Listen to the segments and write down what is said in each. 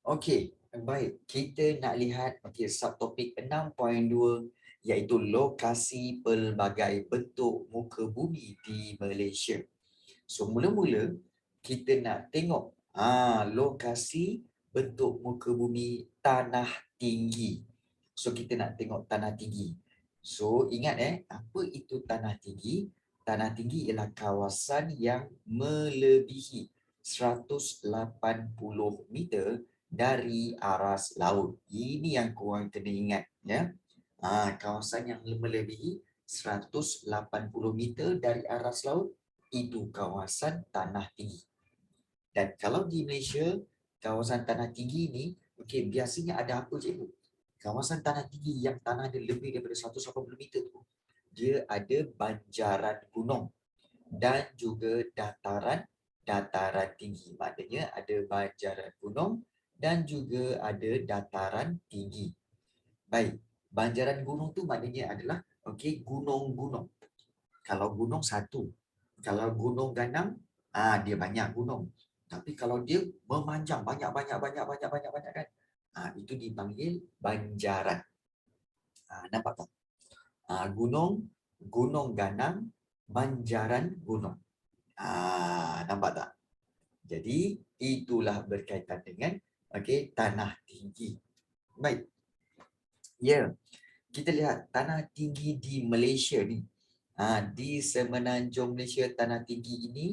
Okey, baik. Kita nak lihat subtopik 6.2 iaitu lokasi pelbagai bentuk muka bumi di Malaysia. So mula-mula kita nak tengok lokasi bentuk muka bumi tanah tinggi. So kita nak tengok tanah tinggi. So ingat apa itu tanah tinggi? Tanah tinggi ialah kawasan yang melebihi 180 meter dari aras laut. Ini yang korang kena ingat ya. Kawasan yang melebihi 180 meter dari aras laut itu kawasan tanah tinggi. Dan kalau di Malaysia, kawasan tanah tinggi ini, biasanya ada apa cikgu? Kawasan tanah tinggi yang tanah dia lebih daripada 180 meter tu, dia ada banjaran gunung dan juga dataran tinggi. Maknanya ada banjaran gunung dan juga ada dataran tinggi. Baik, banjaran gunung tu maknanya adalah gunung-gunung. Kalau gunung satu, kalau gunung ganang, dia banyak gunung. Tapi kalau dia memanjang banyak kan, itu dipanggil banjaran. Nampak tak? Gunung ganang, banjaran gunung. Nampak tak? Jadi itulah berkaitan dengan tanah tinggi. Baik. Ya, kita lihat tanah tinggi di Malaysia ni. Di semenanjung Malaysia, tanah tinggi ini,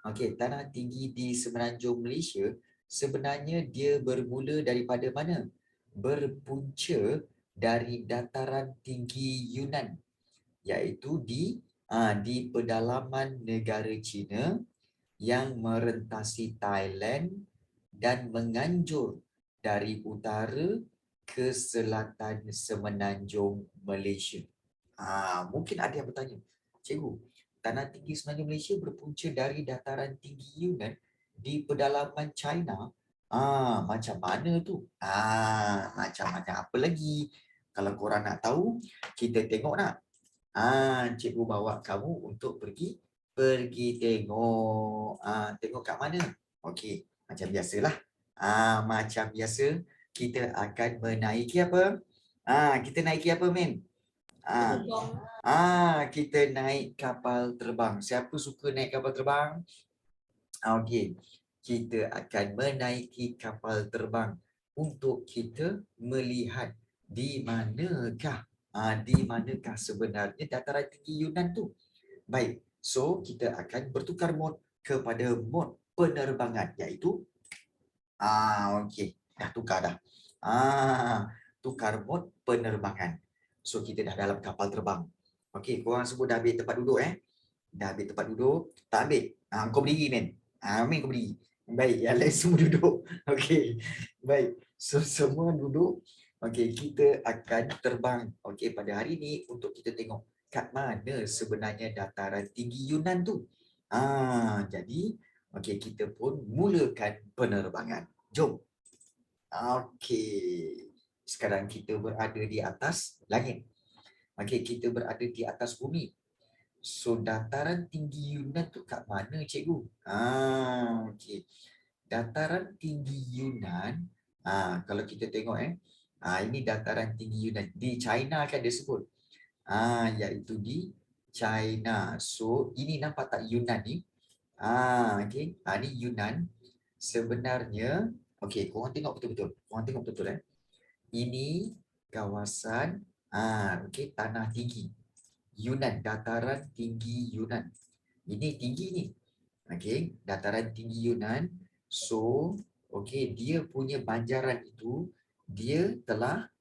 tanah tinggi di semenanjung Malaysia sebenarnya dia bermula daripada mana? Berpunca dari dataran tinggi Yunan, iaitu di pedalaman negara China yang merentasi Thailand dan menganjur dari utara ke selatan semenanjung Malaysia. Mungkin ada yang bertanya, cikgu, tanah tinggi semenanjung Malaysia berpunca dari dataran tinggi Yunan di pedalaman China. Macam mana tu? Macam mana apa lagi? Kalau korang nak tahu, kita tengok nak. Cikgu bawa kamu untuk pergi tengok. Tengok kat mana? Okey, macam biasalah. Macam biasa, kita akan menaiki apa? Kita naiki apa, men? Kita naik kapal terbang. Siapa suka naik kapal terbang? Okey, kita akan menaiki kapal terbang untuk kita melihat di manakah sebenarnya dataran tinggi Yunan tu. Baik, so kita akan bertukar mod kepada mod penerbangan, iaitu dah tukar dah. Tukar mod penerbangan. So kita dah dalam kapal terbang. Okey, korang semua dah ambil tempat duduk Dah ambil tempat duduk? Tak ambil? Kau berdiri, men. Min kau berdiri. Baik, yang lain semua duduk. Okey. Baik. So semua duduk. Okey, kita akan terbang pada hari ini untuk kita tengok kat mana sebenarnya dataran tinggi Yunan tu. Jadi kita pun mulakan penerbangan. Jom. Okey. Sekarang kita berada di atas langit. Kita berada di atas bumi. So dataran tinggi Yunan tu kat mana, cikgu? Okey. Dataran tinggi Yunan, kalau kita tengok ini dataran tinggi Yunan di China kan dia sebut. Iaitu di China. So ini nampak tak Yunan ni? Ni Yunan. Sebenarnya, korang tengok betul-betul. Korang tengok betul Ini kawasan tanah tinggi Yunan, dataran tinggi Yunan. Ini tinggi ni. Dataran tinggi Yunan. So, dia punya banjaran itu dia telah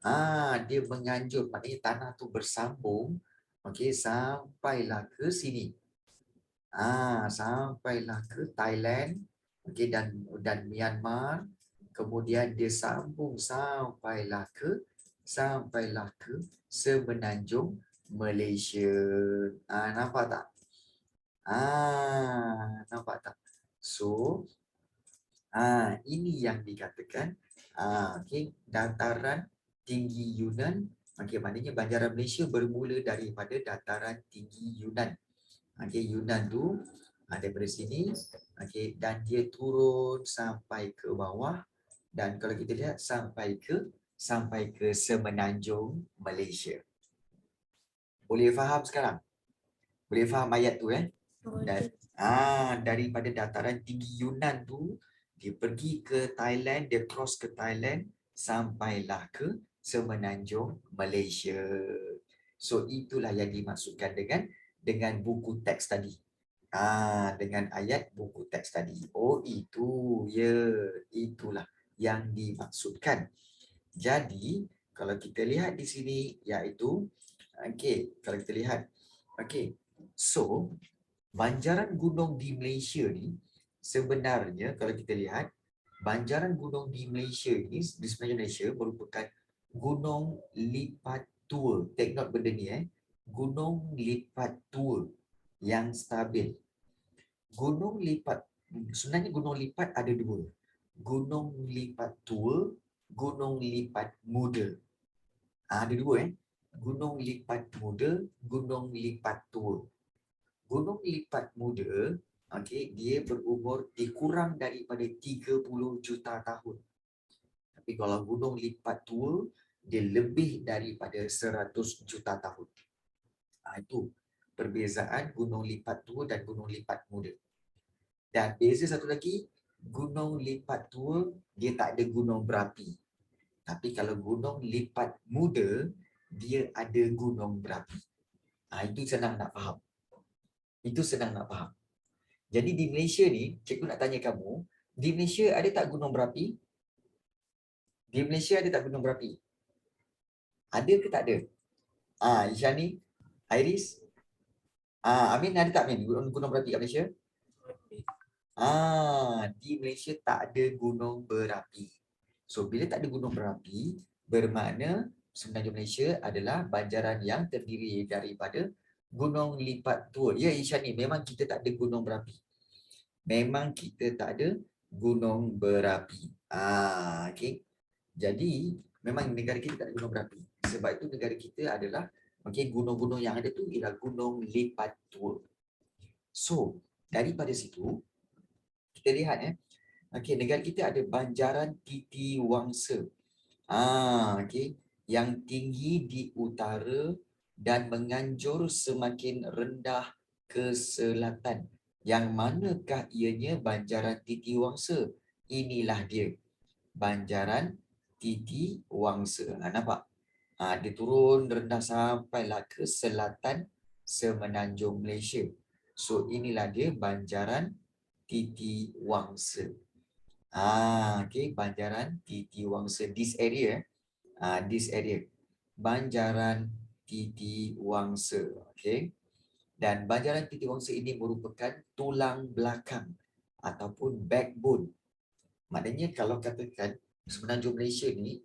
dia menganjur, maknanya tanah tu bersambung sampailah ke sini. Sampailah ke Thailand dan Myanmar, kemudian dia sambung sampailah ke semenanjung Malaysia. Nampak tak? Nampak tak? So, ini yang dikatakan dataran tinggi Yunan. Maknanya banjaran Malaysia bermula daripada dataran tinggi Yunan. Yunan tu daripada sini, dan dia turun sampai ke bawah Dan kalau kita lihat sampai ke semenanjung Malaysia. Boleh faham sekarang? Boleh faham ayat tu Dan daripada dataran tinggi Yunan tu dia pergi ke Thailand, dia cross ke Thailand sampailah ke semenanjung Malaysia. So itulah yang dimaksudkan dengan buku teks tadi. Dengan ayat buku teks tadi. Oh itu itulah yang dimaksudkan. Jadi kalau kita lihat di sini iaitu kalau kita lihat so banjaran gunung di Malaysia ni sebenarnya kalau kita lihat banjaran gunung di Malaysia ni di semenanjung Malaysia merupakan gunung lipat tua. Take note benda ni gunung lipat tua yang stabil. Gunung lipat sebenarnya gunung lipat ada dua. Gunung lipat tua, gunung lipat muda. Ada dua Gunung lipat muda, gunung lipat tua. Gunung lipat muda, dia berumur dikurang daripada 30 juta tahun. Tapi kalau gunung lipat tua, dia lebih daripada 100 juta tahun. Itu perbezaan gunung lipat tua dan gunung lipat muda. Dan beza satu lagi, gunung lipat tua, dia tak ada gunung berapi. Tapi kalau gunung lipat muda, dia ada gunung berapi. Itu senang nak faham. Itu senang nak faham. Jadi di Malaysia ni, cikgu nak tanya kamu, di Malaysia ada tak gunung berapi? Di Malaysia ada tak gunung berapi? Ada ke tak ada? Isyani, Iris, Amin ada tak Amin gunung berapi kat Malaysia? Di Malaysia tak ada gunung berapi. So bila tak ada gunung berapi, bermakna semenanjung Malaysia adalah banjaran yang terdiri daripada gunung lipat tua. Ya Isyani, memang kita tak ada gunung berapi. Memang kita tak ada gunung berapi. Jadi memang negara kita tak ada gunung berapi. Sebab itu negara kita adalah gunung-gunung yang ada tu ialah gunung lipat tua. So daripada situ kita lihat negara kita ada banjaran Titi Wangsa. Yang tinggi di utara dan menganjur semakin rendah ke selatan. Yang manakah ianya banjaran Titi Wangsa? Inilah dia. Banjaran Titi Wangsa. Nampak? Dia turun rendah sampailah ke selatan semenanjung Malaysia. So inilah dia banjaran Titi Wangsa. Banjaran Titi Wangsa. This area. This area. Banjaran Titi Wangsa. Dan banjaran Titi Wangsa ini merupakan tulang belakang ataupun backbone. Maknanya kalau katakan semenanjung Malaysia ni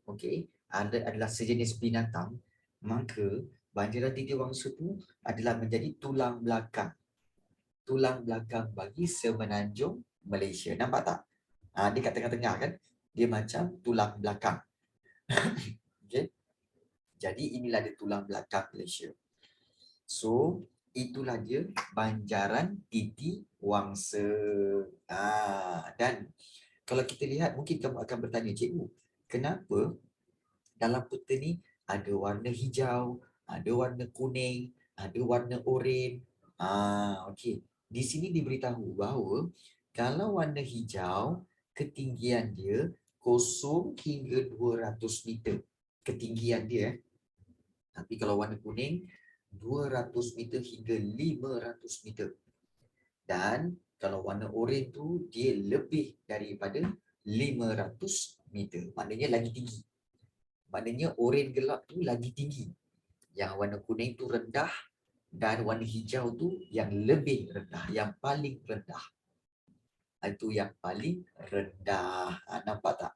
adalah sejenis binatang, maka banjaran Titi Wangsa tu adalah menjadi tulang belakang. Tulang belakang bagi semenanjung Malaysia. Nampak tak? Dia kat tengah-tengah kan? Dia macam tulang belakang. Jadi inilah dia tulang belakang Malaysia. So itulah dia banjaran Titi Wangsa. Dan kalau kita lihat, mungkin kamu akan bertanya, cikgu, kenapa dalam peta ni ada warna hijau, ada warna kuning, ada warna oranye? Di sini diberitahu bahawa kalau warna hijau, ketinggian dia 0 hingga 200 meter. Ketinggian dia. Tapi kalau warna kuning, 200 meter hingga 500 meter. Dan kalau warna oranye tu dia lebih daripada 500 meter. Maknanya lagi tinggi. Maknanya oranye gelap tu lagi tinggi. Yang warna kuning tu rendah dan warna hijau tu yang lebih rendah, yang paling rendah. Itu yang paling rendah. Nampak tak?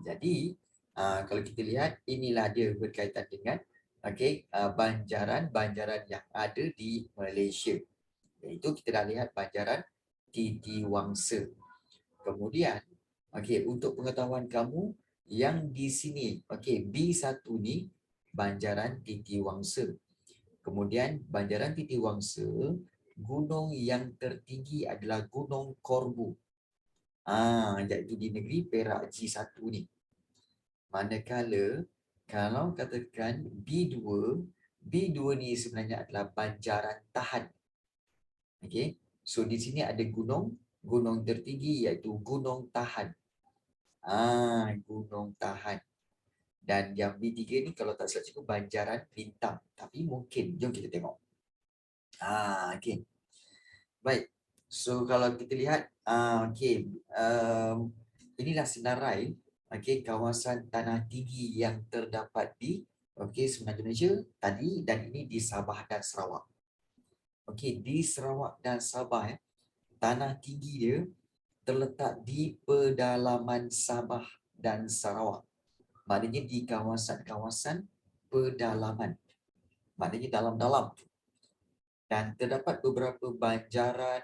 Jadi kalau kita lihat, inilah dia berkaitan dengan banjaran-banjaran yang ada di Malaysia. Iaitu kita dah lihat banjaran Titi Wangsa. Kemudian, untuk pengetahuan kamu, yang di sini, B1 ni banjaran Titi Wangsa. Kemudian banjaran Titi Wangsa, gunung yang tertinggi adalah Gunung Korbu. Iaitu di negeri Perak G1 ni. Manakala kalau katakan B2 ni sebenarnya adalah banjaran tahan. Okey. So di sini ada gunung tertinggi iaitu Gunung Tahan. Gunung Tahan. Dan yang B3 ni kalau tak salah cikgu banjaran bintang. Tapi mungkin jom kita tengok. Okey. Baik. So kalau kita lihat okey, inilah senarai kawasan tanah tinggi yang terdapat di Semenanjung Malaysia tadi, dan ini di Sabah dan Sarawak. Di Sarawak dan Sabah tanah tinggi dia terletak di pedalaman Sabah dan Sarawak. Maknanya di kawasan-kawasan pedalaman. Maknanya dalam-dalam. Dan terdapat beberapa banjaran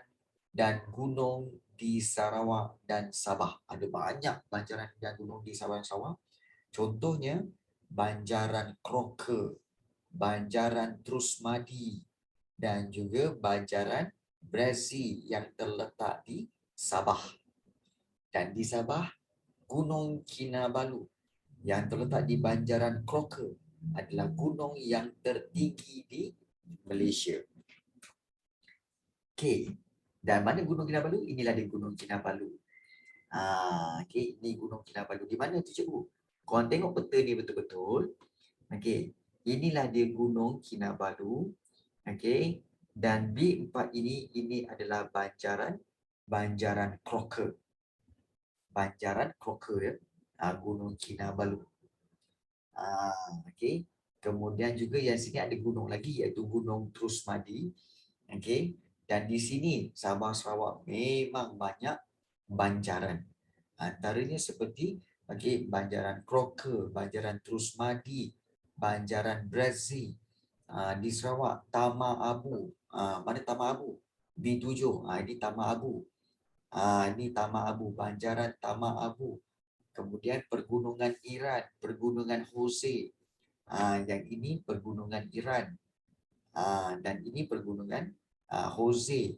dan gunung di Sarawak dan Sabah. Ada banyak banjaran dan gunung di Sabah dan Sarawak. Contohnya Banjaran Crocker, Banjaran Trusmadi, dan juga Banjaran Brazil yang terletak di Sabah. Dan di Sabah, Gunung Kinabalu yang terletak di Banjaran Crocker adalah gunung yang tertinggi di Malaysia. Okey. Dan mana Gunung Kinabalu? Inilah dia Gunung Kinabalu. Okey, ini Gunung Kinabalu. Di mana tu cikgu? Korang tengok peta ni betul-betul. Okey. Inilah dia Gunung Kinabalu. Okey. Dan B4 ini adalah Banjaran Crocker. Banjaran Crocker ya. Gunung Kinabalu. Okey. Kemudian juga yang sini ada gunung lagi iaitu Gunung Trusmadi. Okey. Dan di sini Sabah Sarawak memang banyak banjaran. Antaranya seperti Banjaran Crocker, Banjaran Trusmadi, Banjaran Brazil. Di Sarawak Tama Abu. Mana Tama Abu? B7. Ini Tama Abu. Ini Tama Abu, Banjaran Tama Abu. Kemudian Pergunungan Iran, Pergunungan Jose. Yang ini Pergunungan Iran. Dan ini Pergunungan Jose.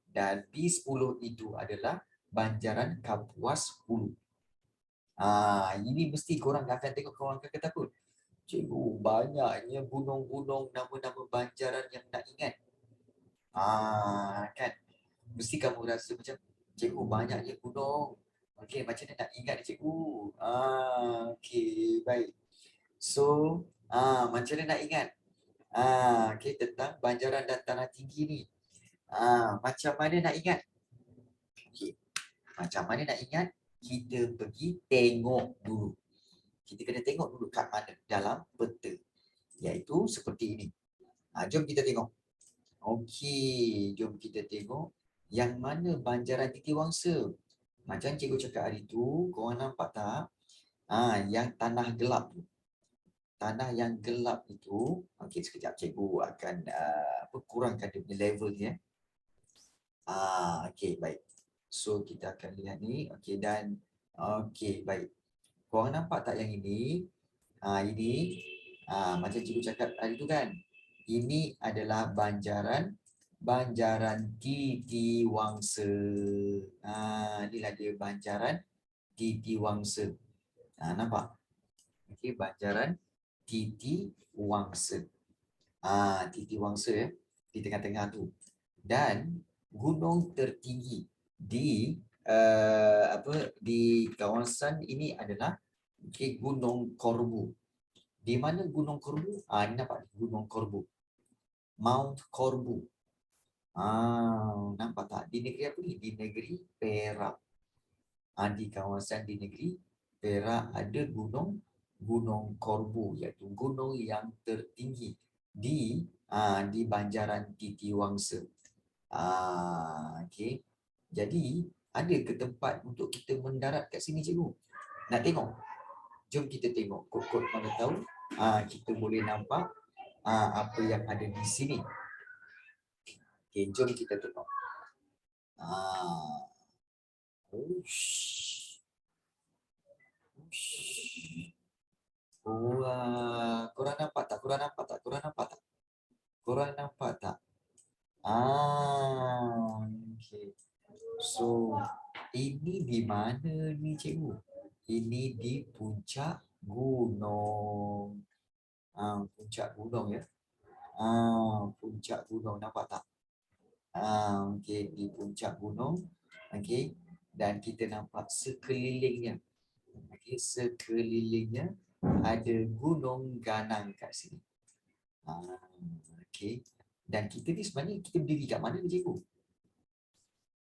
Dan B10 itu adalah Banjaran Kapuas Hulu. Ini mesti korang akan tengok, korang akan kata apa? Cikgu, banyaknya gunung-gunung, nama-nama banjaran yang nak ingat. Kan? Mesti kamu rasa macam, cikgu banyaknya gunung. Okey, macam mana nak ingat cikgu? Okey, baik. So, macam mana nak ingat? Okey, tentang banjaran dan tanah tinggi ni. Macam mana nak ingat? Okey. Macam mana nak ingat? Kita pergi tengok dulu. Kita kena tengok dulu kat mana dalam peta. Iaitu seperti ini. Jom kita tengok. Okey, jom kita tengok yang mana banjaran Titiwangsa. Macam cikgu cakap hari tu, korang nampak tak? Yang tanah gelap tu. Tanah yang gelap itu, okey, sekejap cikgu akan kurangkan dia punya level ni. Okey, baik. So, kita akan lihat ni. Okey, dan okey, baik. Korang nampak tak yang ini? Ini, macam cikgu cakap hari tu kan? Ini adalah Banjaran Titiwangsa. Inilah dia Banjaran Titiwangsa. Nampak? Okey, Banjaran Titiwangsa. Titiwangsa ya, di tengah-tengah tu. Dan gunung tertinggi di di kawasan ini adalah Gunung Korbu. Di mana Gunung Korbu? Ini nampak Gunung Korbu. Mount Korbu. Nampak tak? Di negeri apa ni? Di negeri Perak. Di kawasan di negeri Perak ada Gunung Korbu, iaitu gunung yang tertinggi di Banjaran Titiwangsa. Okey. Jadi, ada ke tempat untuk kita mendarat kat sini cikgu? Nak tengok? Jom kita tengok. Kod-kod mana tahu kita boleh nampak apa yang ada di sini. Okey, jom kita tengok. Korang nampak tak? Korang nampak tak? Korang nampak tak? Korang nampak tak? Okay. So, ini di cikgu? Ini di puncak gunung. Puncak gunung ya. Puncak gunung, nampak tak? Okey, di puncak gunung. Okey, dan kita nampak sekelilingnya. Okey, sekelilingnya ada gunung ganang kat sini. Okey. Dan kita ni sebenarnya kita berdiri kat mana ni cikgu?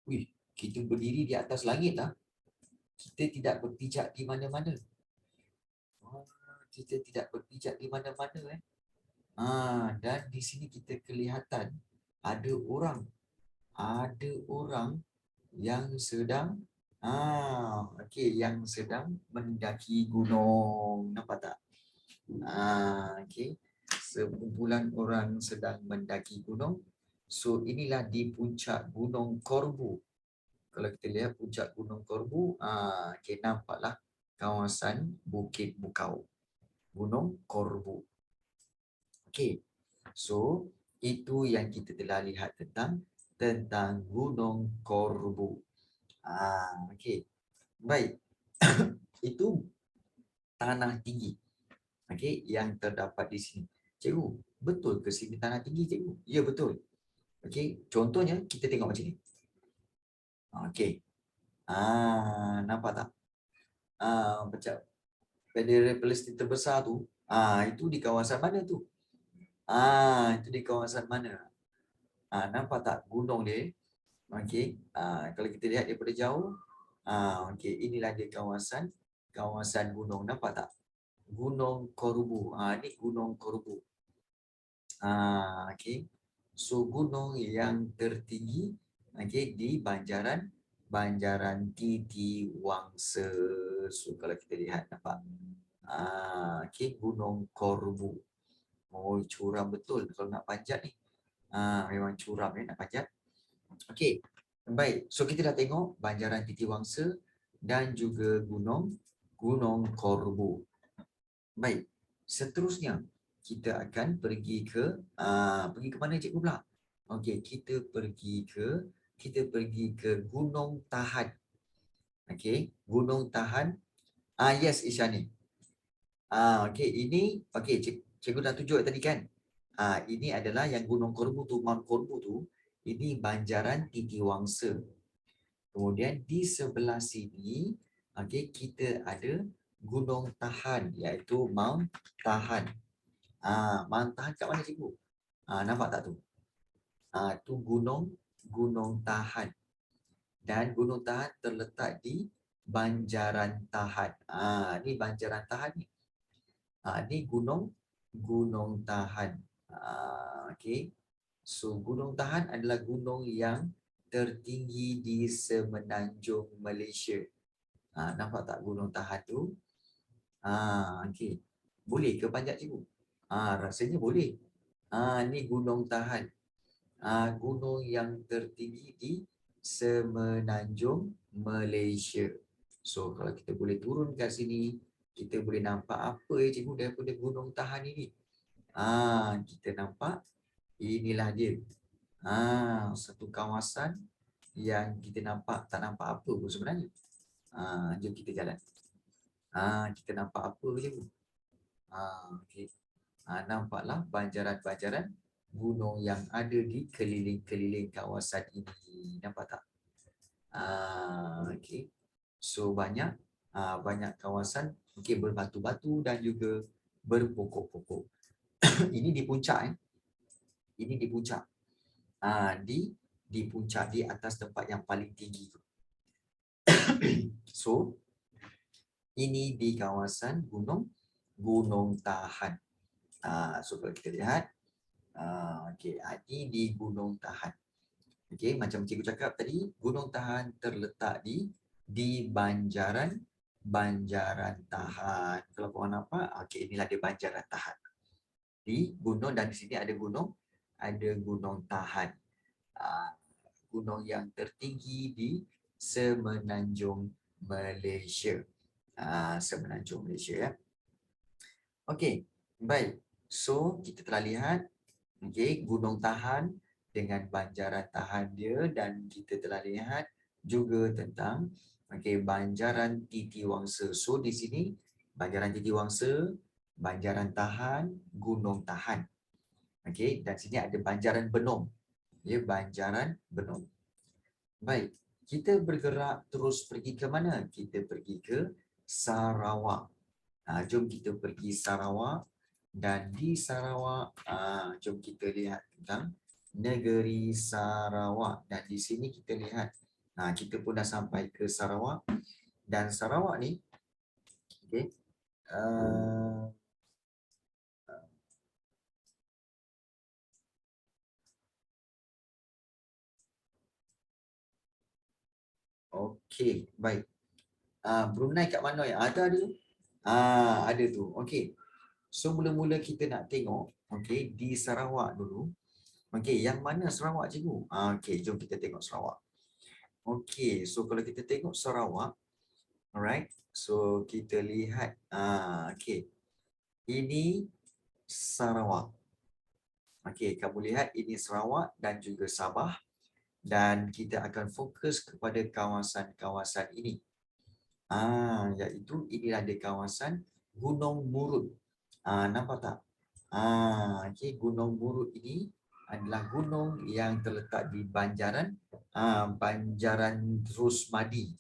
Wih, kita berdiri di atas langit lah. Kita tidak berpijak di mana-mana. Kita tidak berpijak di mana-mana dan di sini kita kelihatan ada orang. Ada orang yang sedang okey, yang sedang mendaki gunung. Nampak tak? Okey. Sekumpulan orang sedang mendaki gunung. So inilah di puncak Gunung Korbu. Kalau kita lihat puncak Gunung Korbu, okey, nampaklah kawasan Bukit Bukau. Gunung Korbu. Okey. So itu yang kita telah lihat tentang Gunung Korbu. Okey. Baik. Itu tanah tinggi. Okey, yang terdapat di sini. Cikgu, betul ke sini tanah tinggi, cikgu? Ya, betul. Okey, contohnya kita tengok macam ni. Okey. Nampak tak? Macam bendera Palestin terbesar tu, itu di kawasan mana tu? Itu di kawasan mana? Nampak tak gunung dia? Okey. Kalau kita lihat daripada jauh, okey, inilah dia kawasan gunung. Nampak tak? Gunung Korbu. Ni Gunung Korbu. Okey. So gunung yang tertinggi di Banjaran Titiwangsa. So kalau kita lihat, nampak? Okey, Gunung Korbu. Oh, curam betul kalau nak panjat ni. Memang curam nak panjat. Okey. Baik. So kita dah tengok Banjaran Titiwangsa dan juga Gunung Korbu. Baik. Seterusnya kita akan pergi ke mana cikgu pula? Okey, kita pergi ke Gunung Tahan. Okey, Gunung Tahan. Yes, Isyani. Okey, ini cikgu dah tunjuk tadi kan. Ini adalah yang Gunung Korbu tu, Mount Korbu tu, ini Banjaran Titiwangsa. Kemudian di sebelah sini, kita ada Gunung Tahan, iaitu Mount Tahan. Mount Tahan kat mana cikgu? Nampak tak tu? Tu Gunung Tahan. Dan Gunung Tahan terletak di Banjaran Tahan. Ni Banjaran Tahan ni. Ni Gunung Tahan. Okey. So Gunung Tahan adalah gunung yang tertinggi di semenanjung Malaysia. Nampak tak Gunung Tahan tu? Okey. Boleh ke panjat cikgu? Rasanya boleh. Ni Gunung Tahan. Gunung yang tertinggi di semenanjung Malaysia. So kalau kita boleh turun kat sini, kita boleh nampak apa cikgu daripada Gunung Tahan ini. Kita nampak inilah dia. Satu kawasan yang kita nampak tak nampak apa pun sebenarnya. Jom kita jalan. Kita nampak apa cikgu? Okey. Nampaklah banjaran-banjaran gunung yang ada di keliling-keliling kawasan ini. Nampak tak? Okey. So banyak kawasan berbatu-batu dan juga berpokok-pokok. Ini di puncak Ini di puncak. Di puncak, di atas tempat yang paling tinggi. So ini di kawasan Gunung Tahan. So kalau kita lihat, ini di Gunung Tahan. Macam cikgu cakap tadi, Gunung Tahan terletak di Banjaran Tahan. Kalau korang nampak, inilah dia Banjaran Tahan. Di gunung, dan di sini ada Gunung Tahan. Gunung yang tertinggi di semenanjung Malaysia. Semenanjung Malaysia ya. Okey, baik. So kita telah lihat Gunung Tahan dengan Banjaran Tahan dia, dan kita telah lihat juga tentang Okey, Banjaran Titiwangsa. So di sini Banjaran Titiwangsa, Banjaran Tahan, Gunung Tahan. Okey, dan sini ada Banjaran Benom. Ya, Banjaran Benom. Baik, kita bergerak terus pergi ke mana? Kita pergi ke Sarawak. Jom kita pergi Sarawak, dan di Sarawak, jom kita lihat tentang negeri Sarawak. Dan di sini kita lihat, kita pun dah sampai ke Sarawak. Dan Sarawak ni, okay, okey, baik. Brunei kat mana ya? Ada tu? Ada tu. Okey. So mula-mula kita nak tengok, okey, di Sarawak dulu. Okey, yang mana Sarawak cikgu? Okey, jom kita tengok Sarawak. Okey, so kalau kita tengok Sarawak, alright. So kita lihat, okey. Ini Sarawak. Okey, kamu lihat ini Sarawak dan juga Sabah, dan kita akan fokus kepada kawasan-kawasan ini. Iaitu ini ada kawasan Gunung Murut. Nampak tak? Okey, Gunung Murut ini adalah gunung yang terletak di Banjaran Terusmadi.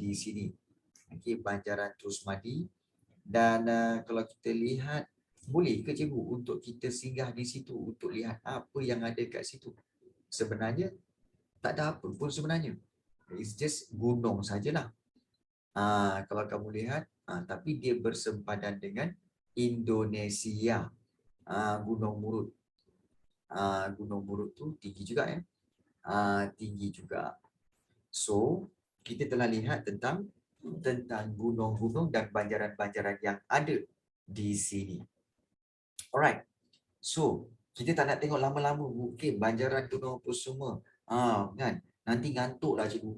Di sini. Okey, Banjaran Terusmadi. Dan kalau kita lihat, boleh ke cikgu untuk kita singgah di situ untuk lihat apa yang ada kat situ? Sebenarnya tak ada apa pun sebenarnya. It's just gunung sajalah. Kalau kamu lihat, tapi dia bersempadan dengan Indonesia. Gunung Murut. Gunung Murut tu tinggi juga ya. Tinggi juga. So, kita telah lihat tentang gunung-gunung dan banjaran-banjaran yang ada di sini. Alright. So, kita tak nak tengok lama-lama. Mungkin banjaran gunung apa semua. Kan? Nanti ngantuklah cikgu.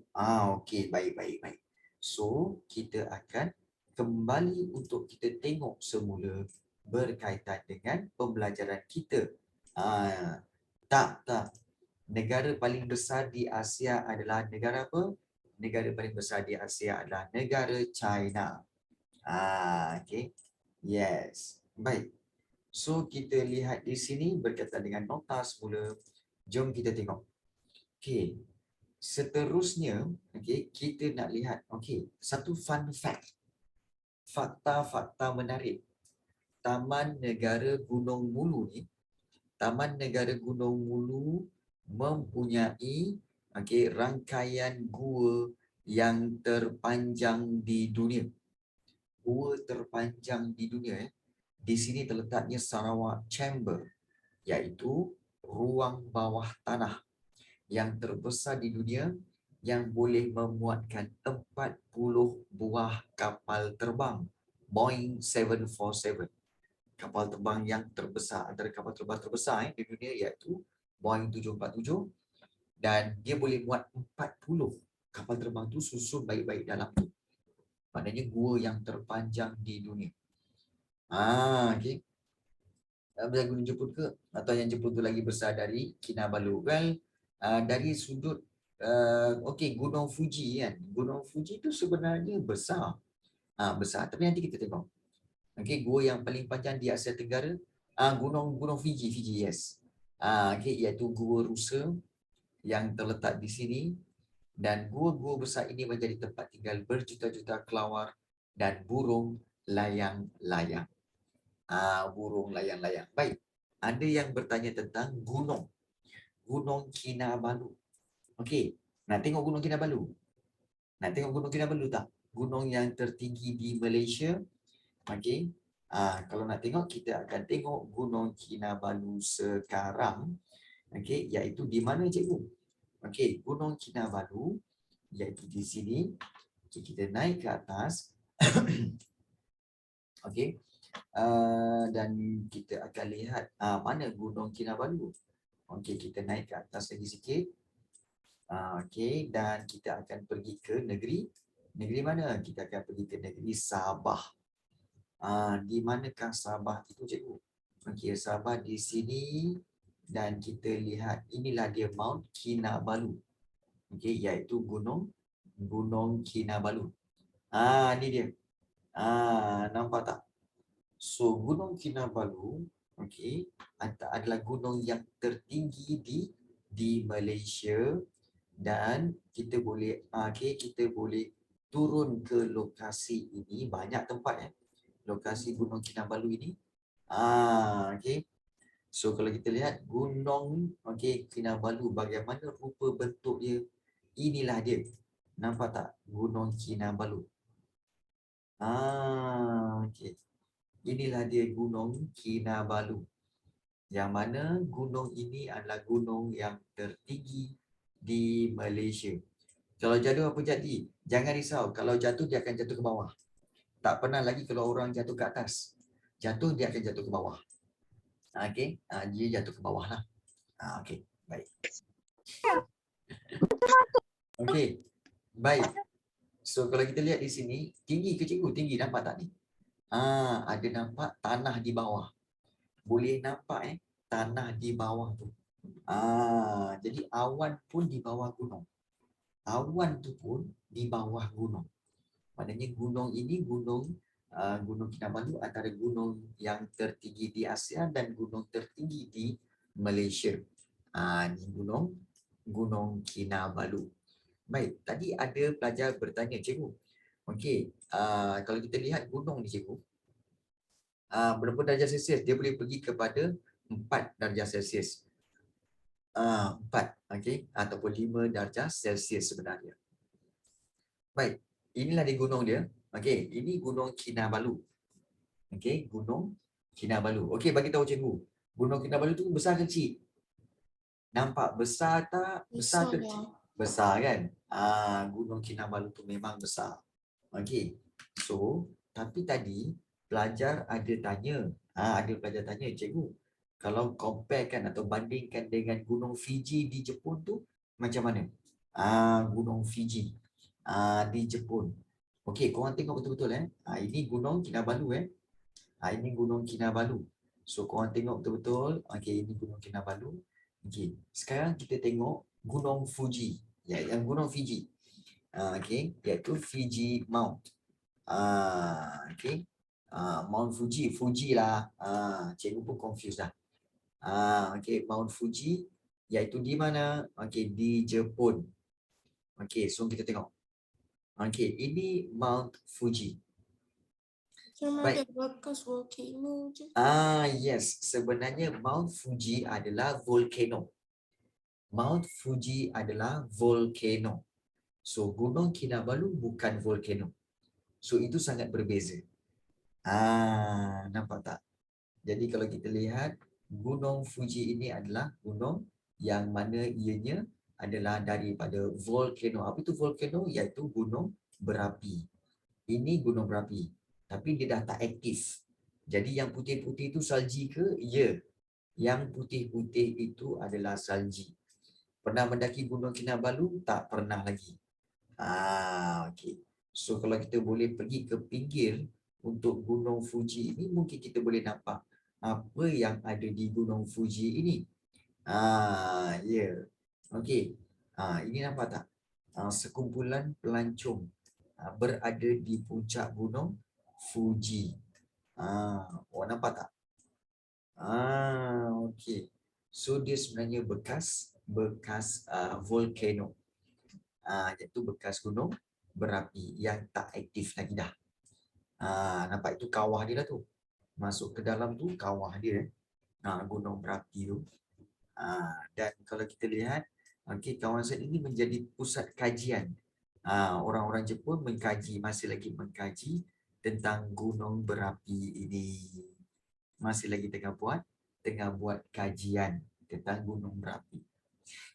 Okey, baik. So, kita akan kembali untuk kita tengok semula berkaitan dengan pembelajaran kita. Tak. Negara paling besar di Asia adalah negara apa? Negara paling besar di Asia adalah negara China. Okay. Yes. Baik. So, kita lihat di sini berkaitan dengan nota semula. Jom kita tengok. Okay. Seterusnya, okay, kita nak lihat, okay, satu fun fact. Fakta-fakta menarik. Taman Negara Gunung Mulu ni, Taman Negara Gunung Mulu mempunyai rangkaian gua yang terpanjang di dunia. Gua terpanjang di dunia. Di sini terletaknya Sarawak Chamber, iaitu ruang bawah tanah yang terbesar di dunia yang boleh memuatkan 40 buah kapal terbang Boeing 747. Kapal terbang yang terbesar, antara kapal terbang terbesar di dunia, iaitu Boeing 747, dan dia boleh muat 40 kapal terbang tu susun baik-baik dalam tu. Maknanya gua yang terpanjang di dunia. Okey. Bila gunung Jepun ke, atau yang Jepun tu lagi besar dari Kinabalu? Well, dari sudut Gunung Fuji kan. Gunung Fuji tu sebenarnya besar. Besar, tapi nanti kita tengok. Okey, gua yang paling panjang di Asia Tenggara, Gunung Fiji, yes. Iaitu Gua Rusa yang terletak di sini, dan gua-gua besar ini menjadi tempat tinggal berjuta-juta kelawar dan burung layang-layang. Burung layang-layang. Baik, ada yang bertanya tentang Gunung Kinabalu. Okey, nak tengok Gunung Kinabalu? Nak tengok Gunung Kinabalu tak? Gunung yang tertinggi di Malaysia. Okey. Kalau nak tengok, kita akan tengok Gunung Kinabalu sekarang. Okey, iaitu di mana cikgu? Okey, Gunung Kinabalu iaitu di sini. Okay, kita naik ke atas. Okey. Dan kita akan lihat mana Gunung Kinabalu. Okey, kita naik ke atas lagi sikit. Okey, dan kita akan pergi ke negeri mana? Kita akan pergi ke negeri Sabah. Di manakah Sabah itu cikgu? Okey, Sabah di sini, dan kita lihat inilah dia Mount Kinabalu. Okey, iaitu gunung Gunung Kinabalu. Ni dia. Nampak tak? So, Gunung Kinabalu, okey, adalah gunung yang tertinggi di Malaysia, dan kita boleh kita boleh turun ke lokasi ini. Banyak tempat lokasi Gunung Kinabalu ini. Okey. So kalau kita lihat Gunung Kinabalu, bagaimana rupa bentuk dia, inilah dia. Nampak tak Gunung Kinabalu? Okey. Inilah dia Gunung Kinabalu. Yang mana gunung ini adalah gunung yang tertinggi di Malaysia. Kalau jatuh apa jadi? Jangan risau. Kalau jatuh, dia akan jatuh ke bawah. Tak pernah lagi kalau orang jatuh ke atas. Jatuh, dia akan jatuh ke bawah. Okey. Dia jatuh ke bawah lah. Okey. Baik. Okey. Baik. So kalau kita lihat di sini, tinggi ke cikgu? Tinggi, nampak tak ni? Ada nampak tanah di bawah. Boleh nampak tanah di bawah tu. Jadi awan pun di bawah gunung. Awan tu pun di bawah gunung. Maknanya gunung ini Gunung Kinabalu antara gunung yang tertinggi di Asia dan gunung tertinggi di Malaysia. Ini Gunung Kinabalu. Baik, tadi ada pelajar bertanya, cikgu. Okey, kalau kita lihat gunung ni, cikgu, berapa darjah Celsius? Dia boleh pergi kepada 4 darjah Celsius. 4, okey, ataupun 5 darjah Celsius sebenarnya. Baik, inilah di gunung dia. Okey, ini Gunung Kinabalu. Okey, Gunung Kinabalu. Okey, bagi tahu cikgu. Gunung Kinabalu tu besar ke kecil? Nampak besar tak? Besar ke kecil? Besar kan? Gunung Kinabalu tu memang besar. Okey. So, tapi tadi pelajar ada tanya. Ada pelajar tanya, cikgu, kalau comparekan atau bandingkan dengan Gunung Fiji di Jepun tu macam mana? Gunung Fiji di Jepun. Okey, korang tengok betul-betul ini Gunung Kinabalu ini Gunung Kinabalu. So korang tengok betul-betul. Okey, ini Gunung Kinabalu. Okey, sekarang kita tengok Gunung Fuji. Yang Gunung Fiji. Okey, iaitu Fiji Mount. Okey. Mount Fuji, Fuji lah. Cikgu pun confused dah. Okey, Mount Fuji iaitu di mana? Okey, di Jepun. Okey, so kita tengok. Okey, ini Mount Fuji. Cuma ada bekas volcano je. Yes, sebenarnya Mount Fuji adalah volcano. Mount Fuji adalah volcano. So Gunung Kinabalu bukan volcano. So itu sangat berbeza. Nampak tak? Jadi kalau kita lihat Gunung Fuji ini adalah gunung yang mana ianya adalah daripada volcano. Apa itu volcano? Iaitu gunung berapi. Ini gunung berapi, tapi dia dah tak aktif. Jadi yang putih-putih itu salji ke? Ya. Yang putih-putih itu adalah salji. Pernah mendaki Gunung Kinabalu? Tak pernah lagi. Okey. So kalau kita boleh pergi ke pinggir untuk Gunung Fuji ini, mungkin kita boleh nampak apa yang ada di Gunung Fuji ini. Ya. Okey. Ini nampak tak? Sekumpulan pelancong berada di puncak Gunung Fuji. Nampak tak? Okey. So dia sebenarnya bekas volcano. Iaitu bekas gunung berapi yang tak aktif lagi dah. Nampak itu kawah dia dah tu. Masuk ke dalam tu kawah dia. Gunung berapi tu. Dan kalau kita lihat, kawasan ini menjadi pusat kajian. Orang-orang Jepun masih lagi mengkaji tentang gunung berapi ini. Masih lagi tengah buat kajian tentang gunung berapi.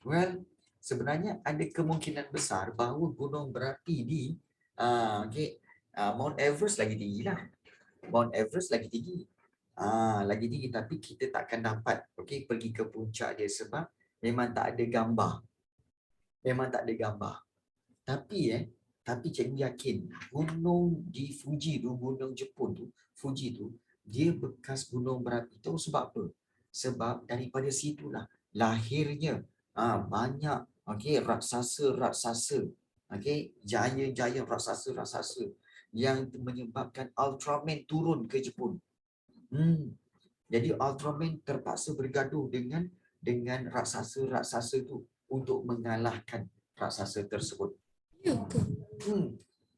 Well, sebenarnya ada kemungkinan besar bahawa gunung berapi di Mount Everest lagi tinggi lah. Mount Everest lagi tinggi. Lagi tinggi, tapi kita takkan dapat pergi ke puncak dia sebab memang tak ada gambar. Tapi cikgu yakin gunung di Fuji tu, gunung Jepun tu, Fuji tu, dia bekas gunung berapi. Tahu sebab apa? Sebab daripada situlah lahirnya banyak raksasa-raksasa Okey, giant-giant raksasa-raksasa yang menyebabkan Ultraman turun ke Jepun. Jadi Ultraman terpaksa bergaduh dengan raksasa-raksasa tu untuk mengalahkan raksasa tersebut. Ya ke?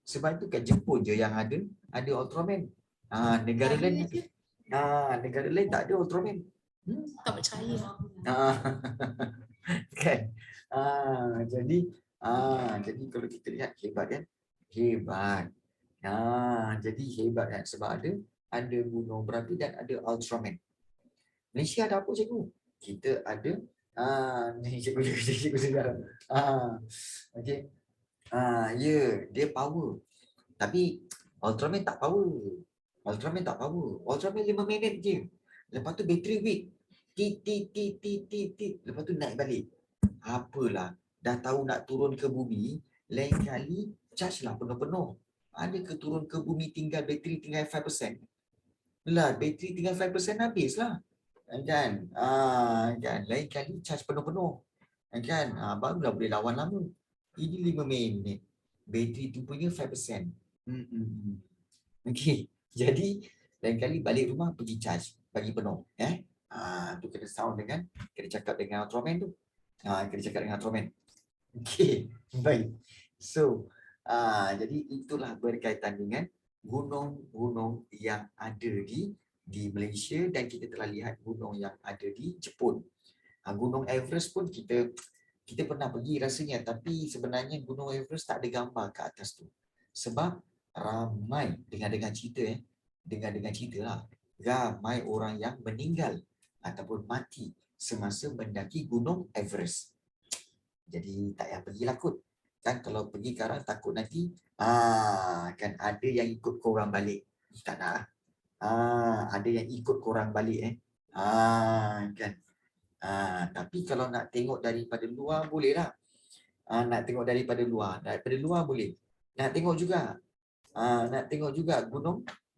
Sebab itu kat Jepun je yang ada Ultraman. Negara Saya lain je negara lain tak ada Ultraman. tak percaya. Ah, kan. Jadi kalau kita lihat hebat kan? Hebat. Jadi hebat kan sebab ada gunung berapi dan ada Ultraman. Malaysia ada apa cikgu? Kita ada ni cikgu sekarang. Okey. Ya, dia power. Tapi Ultraman tak power. Ultraman 5 minit je. Lepas tu bateri weak. Ti. Lepas tu naik balik. Apalah, dah tahu nak turun ke bumi, lain kali charge lah penuh-penuh. Ada ke turun ke bumi tinggal bateri tinggal 5%? Lah, bateri tinggal 5% habislah. Kan? Kan? Lain kali charge penuh-penuh. Kan? Barulah boleh lawan lama. Ini 5 minit. Bateri tu punya 5%. Okey. Jadi, lain kali balik rumah pergi charge. Bagi penuh. Tu kena sound kena cakap dengan Ultraman tu. Kena cakap dengan Ultraman. Okey, baik. So, jadi itulah berkaitan dengan gunung-gunung yang ada di Malaysia dan kita telah lihat gunung yang ada di Jepun. Gunung Everest pun kita pernah pergi rasanya, tapi sebenarnya Gunung Everest tak ada gambar ke atas tu. Sebab ramai dengan cerita lah, ramai orang yang meninggal ataupun mati semasa mendaki Gunung Everest. Jadi tak payah pergilah kot. Kan kalau pergi sekarang takut nanti kan ada yang ikut korang balik. Tak nak lah. Ada yang ikut korang balik kan. Tapi kalau nak tengok daripada luar boleh lah. Nak tengok daripada luar boleh. Nak tengok juga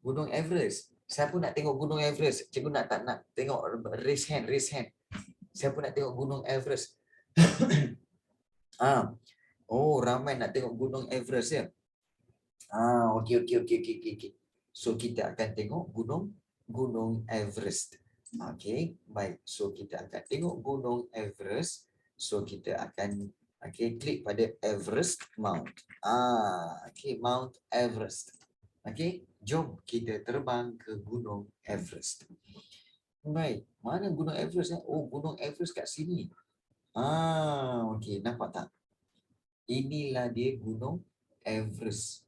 Gunung Everest. Siapa nak tengok Gunung Everest? Cikgu tak nak tengok, raise hand. Siapa nak tengok Gunung Everest? Oh, ramai nak tengok Gunung Everest ya. Okey. So kita akan tengok Gunung Everest. Okey, baik. So kita akan tengok Gunung Everest. So kita akan klik pada Everest Mount. Okey, Mount Everest. Okey, jom kita terbang ke Gunung Everest. Baik, mana Gunung Everest? Oh, Gunung Everest kat sini. Okey, nampak tak? Inilah dia Gunung Everest.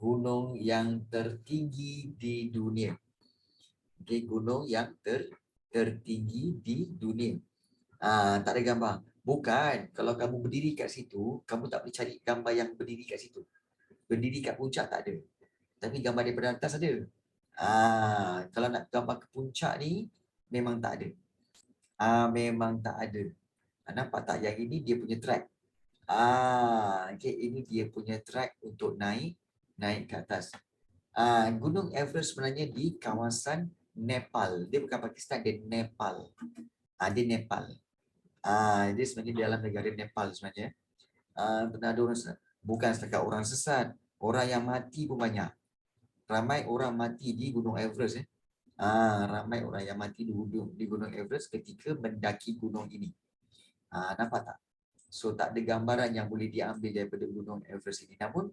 Gunung yang tertinggi di dunia. Okay, gunung yang tertinggi di dunia. Tak ada gambar. Bukan, kalau kamu berdiri kat situ, kamu tak boleh cari gambar yang berdiri kat situ. Berdiri kat puncak tak ada. Tapi gambar daripada atas ada. Kalau nak gambar ke puncak ni, memang tak ada. Memang tak ada. Nampak tak? Yang ini dia punya track. Okay, ini dia punya track untuk naik ke atas. Gunung Everest sebenarnya di kawasan Nepal. Dia bukan Pakistan, dia Nepal. Dia Nepal. Dia sebenarnya dalam negara Nepal sebenarnya. Benar ada orang bukan setakat orang sesat, orang yang mati pun banyak. Ramai orang mati di Gunung Everest. Ramai orang yang mati di Gunung Everest ketika mendaki gunung ini. Nampak tak? So tak ada gambaran yang boleh diambil daripada Gunung Everest ini. Namun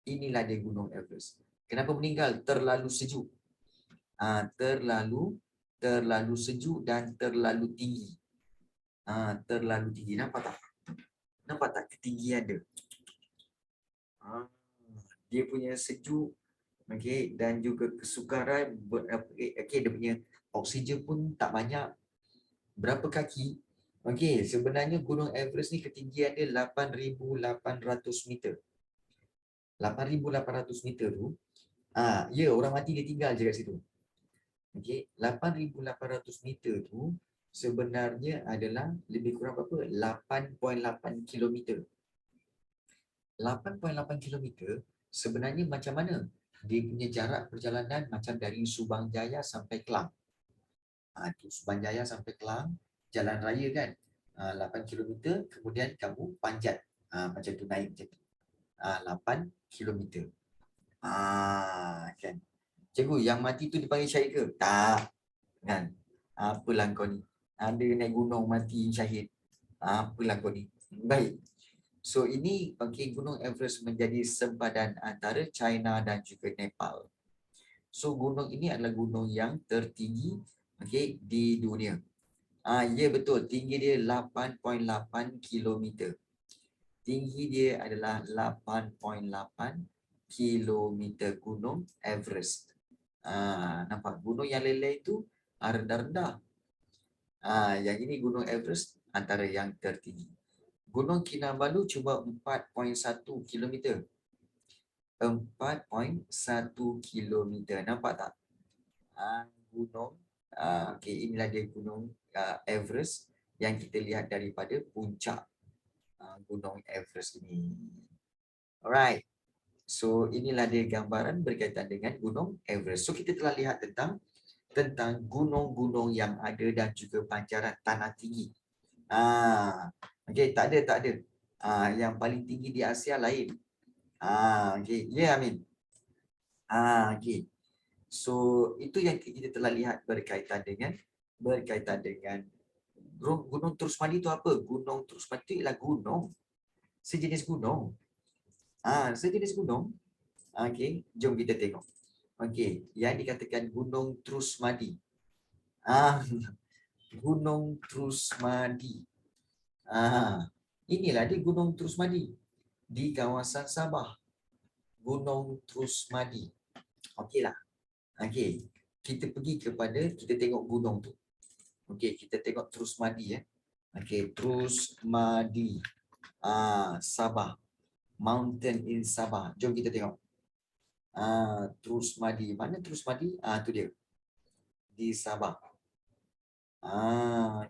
inilah dia Gunung Everest. Kenapa meninggal? Terlalu sejuk. Terlalu sejuk dan terlalu tinggi. Terlalu tinggi. Nampak tak ketinggian dia? Dia punya sejuk, okey, dan juga kesukaran. Okey, dia punya oksigen pun tak banyak. Berapa kaki? Okey, sebenarnya Gunung Everest ni ketinggian dia 8,800 meter. 8,800 meter tu, ya, orang mati dia tinggal je kat situ. Okey, 8,800 meter tu sebenarnya adalah lebih kurang berapa? 8.8 kilometer. 8.8 kilometer sebenarnya macam mana? Dia punya jarak perjalanan macam dari Subang Jaya sampai Kelang. Subang Jaya sampai Kelang, jalan raya kan. 8 kilometer, kemudian kamu panjat. Macam tu, naik macam tu. 8 kilometer. Kan. Cikgu, yang mati tu dipanggil syahid ke? Tak. Kan. Apalah kau ni? Ada naik gunung mati syahid. Apalah kau ni? Baik. So ini Gunung Everest menjadi sempadan antara China dan juga Nepal. So gunung ini adalah gunung yang tertinggi di dunia. Ya betul, tinggi dia 8.8 kilometer. Tinggi dia adalah 8.8 kilometer Gunung Everest. Nampak gunung yang lain-lain itu rendah-rendah. Yang ini Gunung Everest antara yang tertinggi. Gunung Kinabalu cuma 4.1 kilometer. 4.1 kilometer. Nampak tak? Gunung. Inilah dia Gunung Everest yang kita lihat daripada puncak Gunung Everest ini. Alright. So inilah dia gambaran berkaitan dengan Gunung Everest. So kita telah lihat tentang gunung-gunung yang ada dan juga pancaran tanah tinggi. Tak ada. Yang paling tinggi di Asia lain. Amin. So itu yang kita telah lihat berkaitan dengan gunung Terusmadi itu apa? Gunung Terusmadi itu ialah gunung. Sejenis gunung. Sejenis gunung. Jom kita tengok. Yang dikatakan Gunung Terusmadi. Gunung Terusmadi. Inilah dia Gunung Terusmadi di kawasan Sabah. Gunung Terusmadi. Okeylah. Kita pergi kita tengok gunung tu. Kita tengok Terusmadi ya. Terusmadi. Sabah. Mountain in Sabah. Jom kita tengok. Terusmadi. Mana Terusmadi? Tu dia. Di Sabah.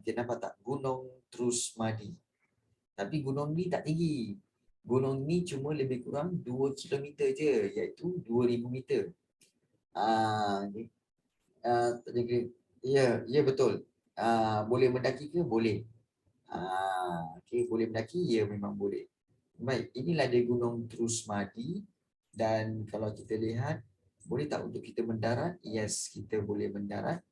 Kita nampak tak? Gunung Terusmadi. Tapi gunung ni tak tinggi. Gunung ni cuma lebih kurang 2 km je, iaitu 2000 meter. Ya betul. Boleh mendaki ke? Boleh. Boleh mendaki? Ya, memang boleh. Baik, inilah dia Gunung Terusmadi. Dan kalau kita lihat, boleh tak untuk kita mendarat? Yes, kita boleh mendarat.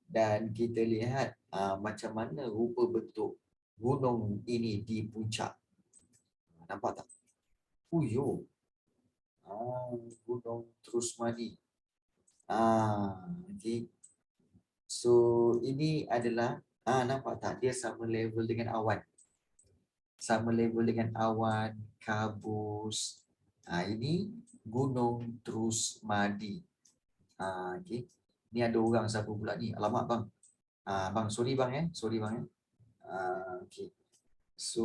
Dan kita lihat macam mana rupa bentuk gunung ini di puncak. Nampak tak? Gunung Terusmadi. So ini adalah nampak tak, dia sama level dengan awan. Sama level dengan awan, kabus. Ini Gunung Terusmadi. Ni ada orang siapa pula ni? Alamak bang. Bang, sorry bang Sorry bang So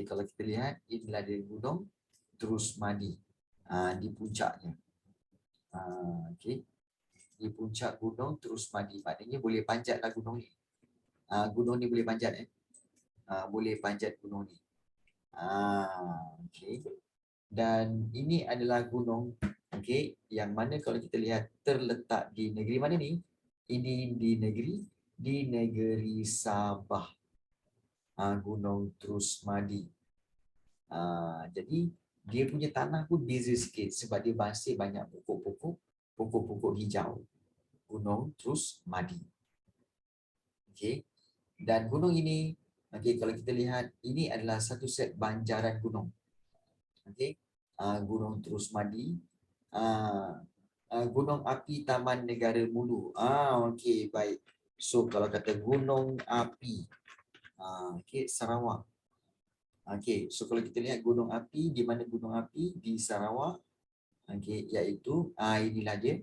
kalau kita lihat, inilah dia Gunung Terusmadi di puncaknya. Di puncak Gunung Terusmadi. Maknanya boleh panjatlah gunung ni. Gunung ni boleh panjat boleh panjat gunung ni. Dan ini adalah gunung yang mana kalau kita lihat terletak di negeri mana ni? Ini di negeri Sabah. Gunung Terusmadi. Jadi dia punya tanah pun beza sikit sebab dia masih banyak pokok-pokok hijau. Gunung Terusmadi. Dan gunung ini, kalau kita lihat, ini adalah satu set banjaran gunung. Gunung Terusmadi. Gunung Api Taman Negara Mulu. Baik. So kalau kata gunung api, Sarawak. So kalau kita lihat gunung api, di mana gunung api? Di Sarawak. Iaitu inilah dia.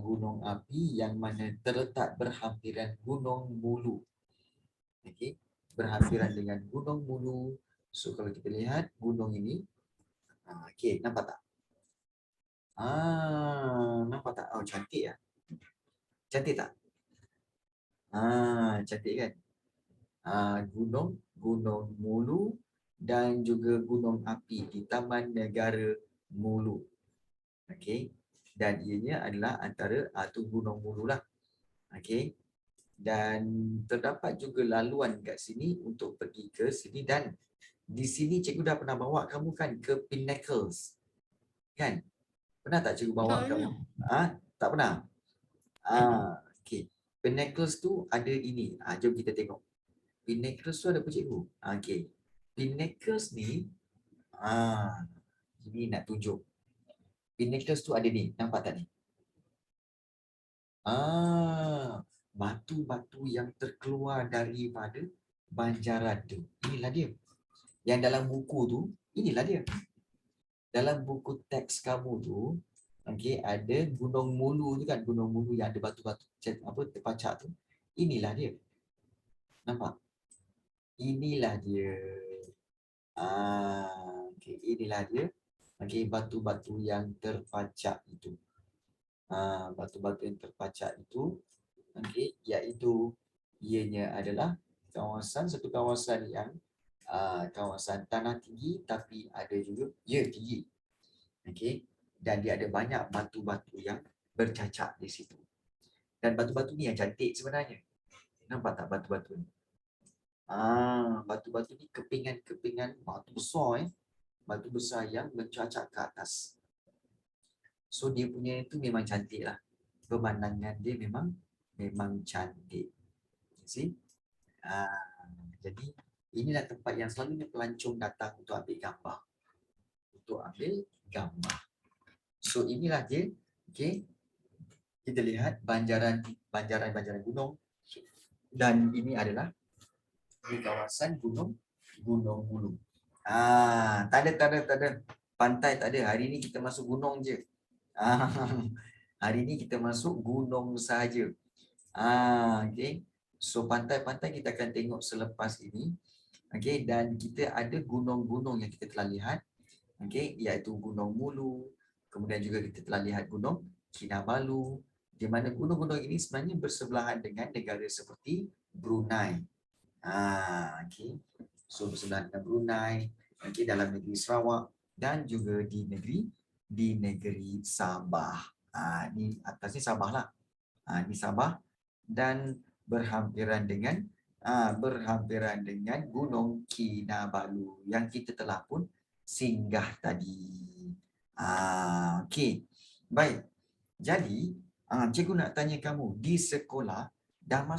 Gunung api yang mana terletak berhampiran Gunung Mulu. Berhampiran dengan Gunung Mulu. So kalau kita lihat gunung ini, nampak tak? Nampak tak? Cantik ya. Cantik tak? Cantik kan? Gunung Mulu dan juga gunung api di Taman Negara Mulu. Dan ianya adalah antara tu Gunung Mulu lah. Dan terdapat juga laluan kat sini untuk pergi ke sini dan Di sini cikgu dah pernah bawa kamu kan ke Pinnacles. Kan? Pernah tak cikgu bawa kamu? Tak pernah? Okey. Pinnacles tu ada ini. Jom kita tengok. Pinnacles tu ada apa cikgu? Okey. Pinnacles ni, ini nak tunjuk. Pinnacles tu ada ni. Nampak tak ni? Batu-batu yang terkeluar daripada banjaran tu. Inilah dia. Yang dalam buku tu, inilah dia. Dalam buku teks kamu tu, okey, ada Gunung Mulu tu kan, Gunung Mulu yang ada batu-batu terpacak tu. Inilah dia. Nampak? Inilah dia. Okey, inilah dia. Okey, batu-batu yang terpacak itu. Batu-batu yang terpacak itu, okey, iaitu ianya adalah satu kawasan yang kawasan tanah tinggi tapi ada juga tinggi. Okey, dan dia ada banyak batu-batu yang bercacak di situ. Dan batu-batu ni yang cantik sebenarnya. Nampak tak batu-batu ni? Batu-batu ni kepingan-kepingan batu besar batu besar yang bercacak ke atas. So dia punya itu memang cantik lah. Pemandangan dia memang cantik. See? Jadi inilah tempat yang selalunya pelancong datang untuk ambil gambar. So inilah dia. Okey. Kita lihat banjaran gunung. Dan ini adalah di kawasan Gunung Mulu. Tak ada. Pantai tak ada. Hari ini kita masuk gunung je. Hari ini kita masuk gunung sahaja. Okey. So pantai-pantai kita akan tengok selepas ini. Okey, dan kita ada gunung-gunung yang kita telah lihat. Okey, iaitu Gunung Mulu. Kemudian juga kita telah lihat Gunung Kinabalu. Di mana gunung-gunung ini sebenarnya bersebelahan dengan negara seperti Brunei. Okey. So bersebelahan dengan Brunei, okey, dalam negeri Sarawak dan juga di negeri Sabah. Ni atas ni Sabah lah. Ni Sabah dan berhampiran dengan Gunung Kinabalu yang kita telah pun singgah tadi. Okey. Baik. Jadi, cikgu nak tanya kamu, di sekolah dah masuk